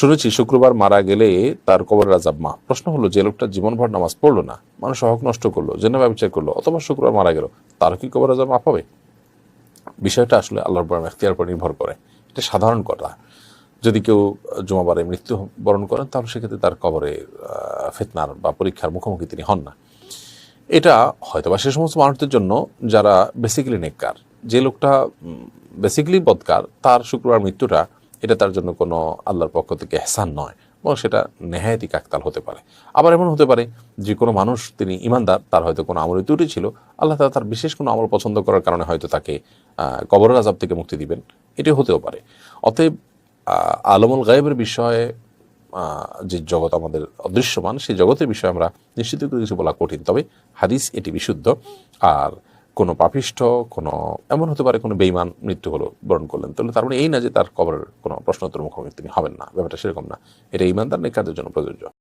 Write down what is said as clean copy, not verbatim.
শুনেছি শুক্রবার মারা গেলে তার কবরের আযাব মাফ। প্রশ্ন হলো, যে লোকটা জীবনভর নামাজ পড়লো না, মানুষ হক নষ্ট করলো, জেনা ব্যবচার করলো, অথবা শুক্রবার মারা গেল, তার কি কবরের আযাব মাফ হবে? বিষয়টা আসলে আল্লাহর উপর এখতিয়ার উপর নির্ভর করে। এটা সাধারণ কথা। যদি কেউ জুমাবারে মৃত্যুবরণ করেন, তাহলে সেক্ষেত্রে তার কবরে ফিতনার বা পরীক্ষার মুখোমুখি তিনি হন না। এটা হয়তোবা সে সমস্ত মানুষদের জন্য যারা বেসিক্যালি নেককার। যে লোকটা বেসিক্যালি বদকার, তার শুক্রবার মৃত্যুটা এটা তার জন্য কোনো আল্লাহর পক্ষ থেকে এহসান নয়, এবং সেটা নেহায়েতি কাকতাল হতে পারে। আবার এমন হতে পারে যে কোনো মানুষ তিনি ইমানদার, তার হয়তো কোনো আমলে ত্রুটি ছিল, আল্লাহ তাআলা তার বিশেষ কোনো আমল পছন্দ করার কারণে হয়তো তাকে কবরের আযাব থেকে মুক্তি দিবেন, এটিও হতেও পারে। অতএব আলমুল গায়েবের বিষয়ে যে জগৎ আমাদের অদৃশ্যমান, সেই জগতের বিষয়ে আমরা নিশ্চিত করে কিছু বলা কঠিন। তবে হাদিস এটি বিশুদ্ধ। আর কোনো পাপিষ্ঠ, কোনো এমন হতে পারে কোনো বেঈমান মৃত্যু হলো, বরণ করলেন, তাহলে তার মানে এই না যে তার কবরের কোনো প্রশ্নোত্তর মুখোমুখি তিনি হবেন না। ব্যাপারটা সেরকম না। এটা ঈমানদার নেককারদের জন্য প্রযোজ্য।